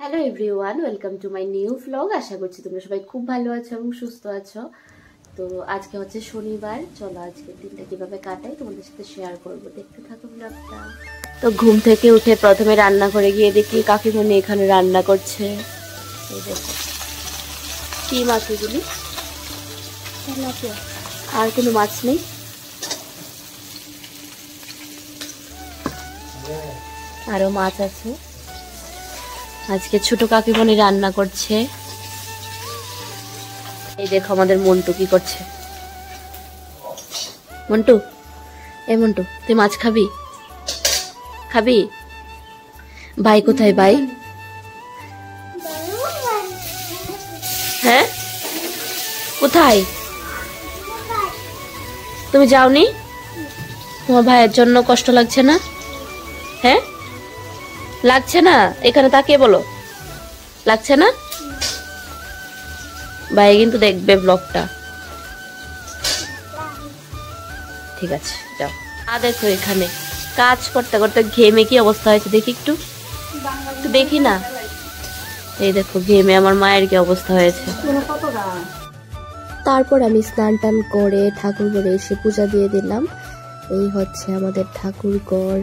Hello everyone, welcome to my new vlog. আশা করছি তোমরা সবাই খুব ভালো আছো এবং সুস্থ আছো। তো আজকে হচ্ছে শনিবার, চলো আজকে দিনটা কিভাবে কাটাই তোমাদের সাথে শেয়ার করবো, দেখতে থাকো ব্লগটা। তো ঘুম থেকে উঠে প্রথমে রান্না করে গিয়ে দেখি কাকিমণি এখানে রান্না করছে। এই দেখো কি মাছ এগুলি, আর কোনো মাছ নেই? আরো মাছ আছে। আজকে ছোট কাকিমণি রান্না করছে। এই দেখো আমাদের মন্টু কি করছে। মন্টু, এ মন্টু, তুই মাছ খাবি? খাবি? ভাই কোথায়? ভাই হ্যাঁ কোথায়? তুমি যাওনি? তোমার ভাইয়ের জন্য কষ্ট লাগছে না? হ্যাঁ লাগছে না? এখানে তাকিয়ে বলো, লাগছে না? ভাই কিন্তু দেখবে ব্লগটা, ঠিক আছে যাও। দেখো এখানে কাজ করতে করতে ঘেমে কি অবস্থা হয়েছে দেখি, একটু দেখি না। এই দেখো ঘেমে আমার মায়ের কি অবস্থা হয়েছে। তারপর আমি স্নান টান করে ঠাকুর ঘরে এসে পূজা দিয়ে দিলাম। এই হচ্ছে আমাদের ঠাকুর ঘর।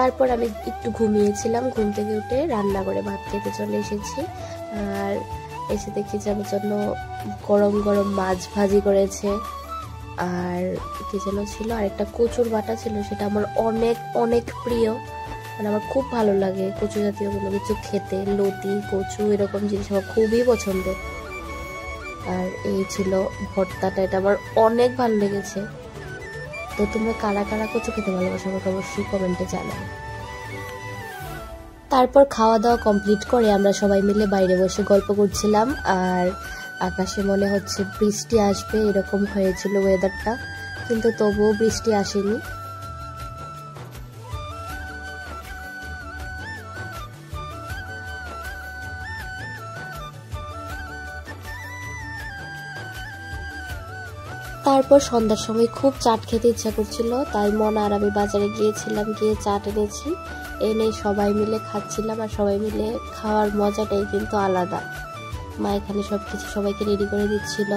তারপর আমি একটু ঘুমিয়েছিলাম, ঘুম থেকে উঠে রান্না করে ভাত খেতে চলে এসেছি। আর এসে দেখি যে আমার জন্য গরম গরম মাছ ভাজি করেছে, আর কি যেন ছিল, আর একটা কচুর বাটা ছিল, সেটা আমার অনেক অনেক প্রিয়। মানে আমার খুব ভালো লাগে কচু জাতীয় কোনো কিছু খেতে, লতি কচু এরকম জিনিস আমার খুবই পছন্দের। আর এই ছিল ভর্তাটা, এটা আমার অনেক ভালো লেগেছে। তো তোমরা কারা কারা কচু খেতে ভালোবাসো আমাকে অবশ্যই কমেন্টে জানাও। তারপর খাওয়া দাওয়া কমপ্লিট করে আমরা সবাই মিলে বাইরে বসে গল্প করছিলাম, আর আকাশে মনে হচ্ছে বৃষ্টি আসবে এরকম হয়েছিল ওয়েদারটা, কিন্তু তবুও বৃষ্টি আসেনি। তারপর সন্ধ্যার সময় খুব চাট খেতে ইচ্ছা করছিল, তাই মনা আর আমি বাজারে গিয়েছিলাম, গিয়ে চাট এনেছি, এনে সবাই মিলে খাচ্ছিলাম। আর সবাই মিলে খাওয়ার মজাটাই কিন্তু আলাদা। মা এখানে সবকিছু সবাইকে রেডি করে দিচ্ছিল।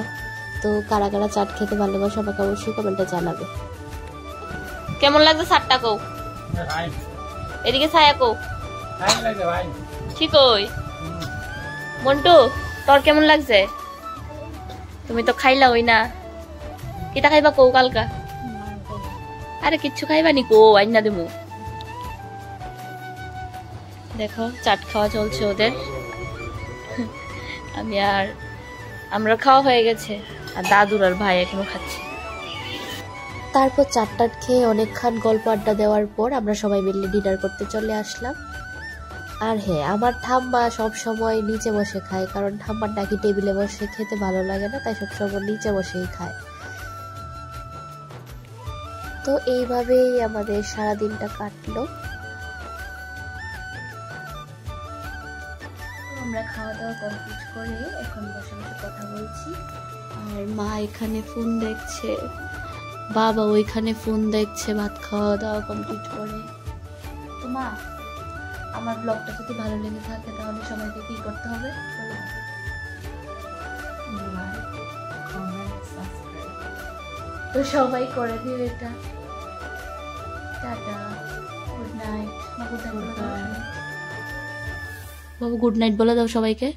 তো কারা কারা চাট খেতে ভালোবাসে আমাকে অবশ্যই কমেন্টে জানাবে। কেমন লাগছে চাটটা কও? এদিকে ছায়া কও। ঠিক ওই মন্টু, তোর কেমন লাগছে? তুমি তো খাইলা ওই না, কিটা খাইবা কৌ কালকা? আরে কিচ্ছু খাইবা নি কো, আইনা দেবো। দেখো চাট খাওয়া চলছে ওদের। আমরা খাওয়া হয়ে গেছে, আর দাদুর আর ভাই এখনো খাচ্ছে। তারপর চাটটা খেয়ে অনেকক্ষণ গল্প আড্ডা দেওয়ার পর আমরা সবাই মিলে ডিনার করতে চলে আসলাম। আর হ্যাঁ, আমার ঠাম্মা সব সময় নিচে বসে খায়, কারণ ঠাম্মার নাকি টেবিলে বসে খেতে ভালো লাগে না, তাই সবসময় নিচে বসেই খায়। তো এইভাবেই আমাদের সারাদিনটা কাটলো। আমরা খাওয়া দাওয়া কমপ্লিট করে এখন বসে বসে কথা বলছি, আর মা এখানে ফোন দেখছে, বাবা ওইখানে ফোন দেখছে ভাত খাওয়া দাওয়া কমপ্লিট করে। তো মা, আমার ব্লগটা যদি ভালো লেগে থাকে তাহলে সবাইকে কি করতে হবে? তো সবাই করে দিও এটা। Tata, good night. বাবু গুড নাইট বলে দাও সবাইকে।